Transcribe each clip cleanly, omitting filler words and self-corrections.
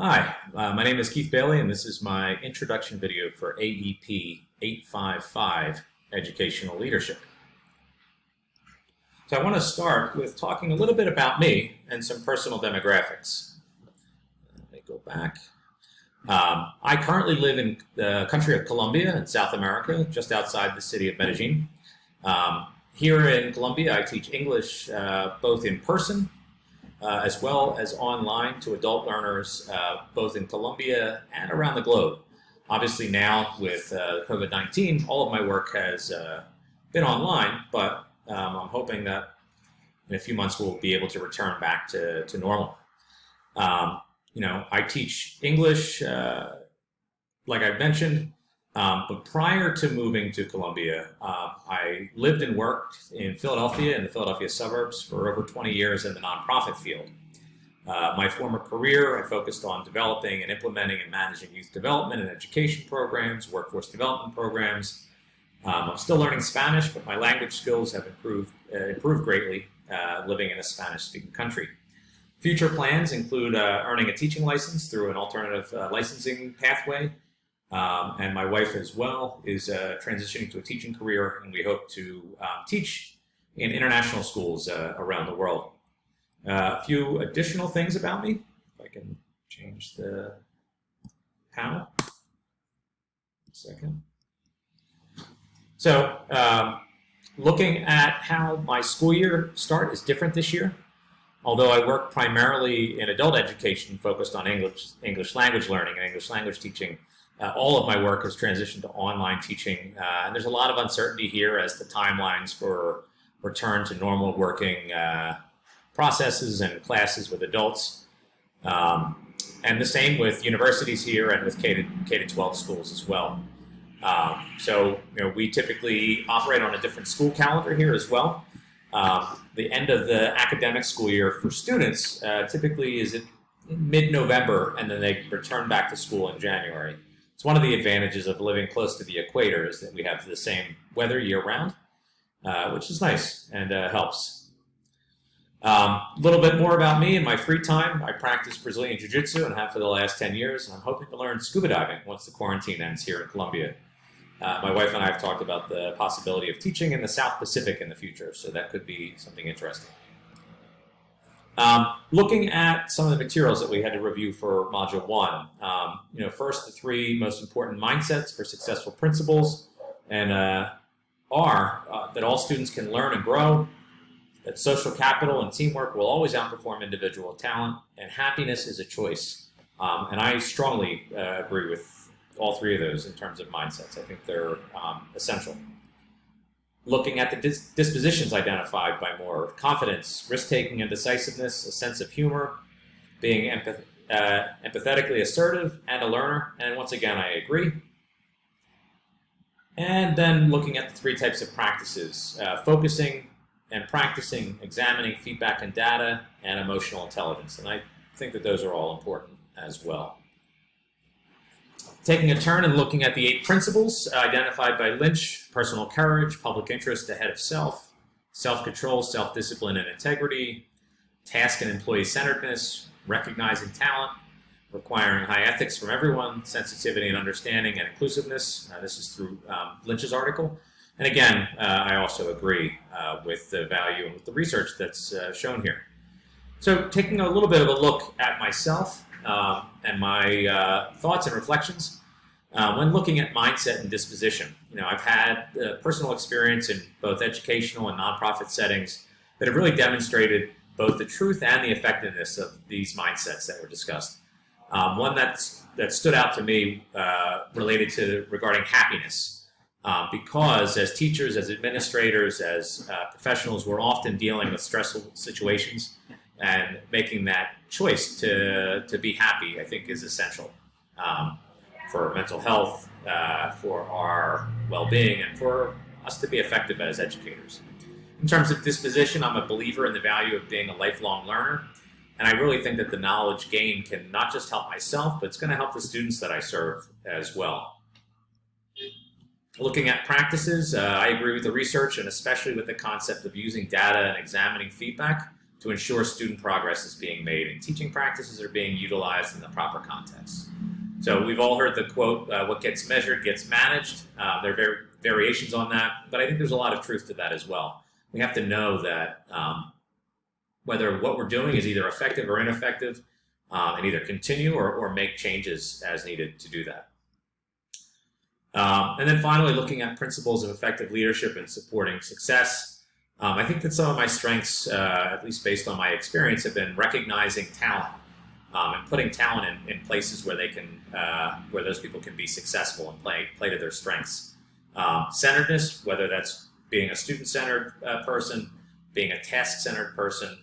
Hi, my name is Keith Bailey, and this is my introduction video for AEP855 Educational Leadership. So I want to start with talking a little bit about me and some personal demographics. Let me go back. I currently live in the country of Colombia in South America, just outside the city of Medellin. Here in Colombia, I teach English both in person as well as online to adult learners, both in Colombia and around the globe. Obviously now with COVID-19, all of my work has been online, but I'm hoping that in a few months we'll be able to return back to normal. I teach English, like I've mentioned, but prior to moving to Colombia, I lived and worked in Philadelphia and the Philadelphia suburbs for over 20 years in the nonprofit field. My former career, I focused on developing and implementing and managing youth development and education programs, workforce development programs. I'm still learning Spanish, but my language skills have improved greatly living in a Spanish-speaking country. Future plans include earning a teaching license through an alternative licensing pathway. And my wife as well is transitioning to a teaching career, and we hope to teach in international schools around the world. A few additional things about me, if I can change the panel. A second. So looking at how my school year start is different this year. Although I work primarily in adult education focused on English language learning and English language teaching, all of my work has transitioned to online teaching, and there's a lot of uncertainty here as to timelines for return to normal working processes and classes with adults. And the same with universities here and with K-12 schools as well. We typically operate on a different school calendar here as well. The end of the academic school year for students typically is in mid-November, and then they return back to school in January. It's one of the advantages of living close to the equator is that we have the same weather year-round, which is nice and helps. A little bit more about me in my free time. I practice Brazilian Jiu-Jitsu and have for the last 10 years, and I'm hoping to learn scuba diving once the quarantine ends here in Colombia. My wife and I have talked about the possibility of teaching in the South Pacific in the future, so that could be something interesting. Looking at some of the materials that we had to review for Module 1. First, the three most important mindsets for successful principals and are that all students can learn and grow, that social capital and teamwork will always outperform individual talent, and happiness is a choice. And I strongly agree with all three of those in terms of mindsets. I think they're essential. Looking at the dispositions identified by Moore: confidence, risk-taking and decisiveness, a sense of humor, being empathetically assertive, and a learner. And once again, I agree. And then looking at the three types of practices: focusing and practicing, examining feedback and data, and emotional intelligence. And I think that those are all important as well. Taking a turn and looking at the 8 principles identified by Lynch: personal courage, public interest ahead of self, self-control, self-discipline and integrity, task and employee-centeredness, recognizing talent, requiring high ethics from everyone, sensitivity and understanding, and inclusiveness. This is through Lynch's article. And again, I also agree with the value and with the research that's shown here. So taking a little bit of a look at myself, and my thoughts and reflections when looking at mindset and disposition. I've had personal experience in both educational and nonprofit settings that have really demonstrated both the truth and the effectiveness of these mindsets that were discussed. One that stood out to me related regarding happiness, because as teachers, as administrators, as professionals, we're often dealing with stressful situations. And making that choice to be happy, I think, is essential for mental health, for our well-being, and for us to be effective as educators. In terms of disposition, I'm a believer in the value of being a lifelong learner, and I really think that the knowledge gained can not just help myself, but it's going to help the students that I serve as well. Looking at practices, I agree with the research, and especially with the concept of using data and examining feedback to ensure student progress is being made and teaching practices are being utilized in the proper context. So we've all heard the quote, what gets measured gets managed. There are variations on that, but I think there's a lot of truth to that as well. We have to know that whether what we're doing is either effective or ineffective, and either continue or make changes as needed to do that. And then finally, looking at principles of effective leadership and supporting success. I think that some of my strengths, at least based on my experience, have been recognizing talent and putting talent in places where they can, where those people can be successful and play to their strengths. Centeredness, whether that's being a student-centered person, being a task-centered person,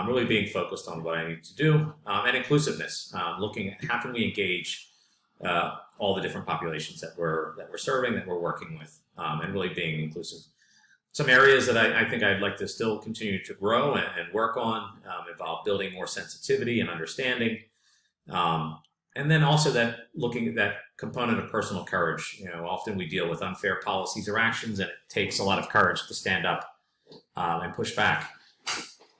really being focused on what I need to do, and inclusiveness, looking at how can we engage all the different populations that we're serving, that we're working with, and really being inclusive. Some areas that I think I'd like to still continue to grow and work on involve building more sensitivity and understanding, and then also that looking at that component of personal courage. Often we deal with unfair policies or actions, and it takes a lot of courage to stand up and push back.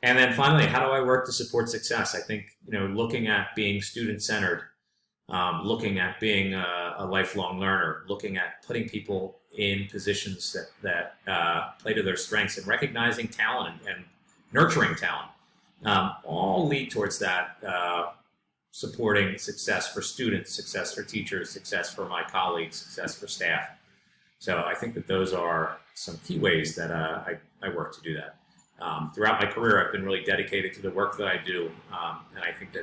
And then finally, how do I work to support success? I think looking at being student-centered, looking at being a lifelong learner, looking at putting people in positions that play to their strengths, and recognizing talent and nurturing talent, all lead towards that supporting success for students, success for teachers, success for my colleagues, success for staff. So I think that those are some key ways that I work to do that. Throughout my career, I've been really dedicated to the work that I do, and I think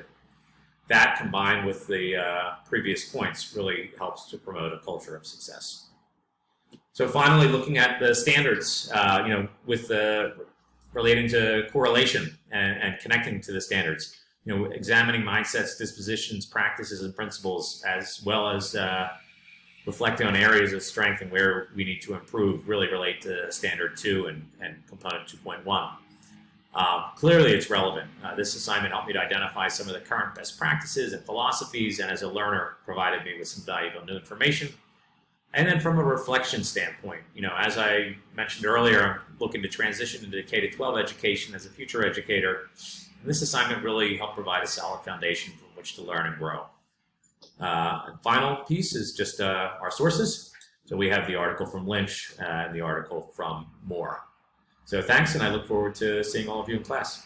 that combined with the previous points really helps to promote a culture of success. So finally, looking at the standards, with relating to correlation and connecting to the standards, examining mindsets, dispositions, practices, and principles, as well as reflecting on areas of strength and where we need to improve, really relate to Standard 2 and Component 2.1. Clearly, it's relevant. This assignment helped me to identify some of the current best practices and philosophies, and as a learner, provided me with some valuable new information. And then from a reflection standpoint, as I mentioned earlier, I'm looking to transition into K-12 education as a future educator. And this assignment really helped provide a solid foundation from which to learn and grow. And final piece is just our sources. So we have the article from Lynch and the article from Moore. So thanks, and I look forward to seeing all of you in class.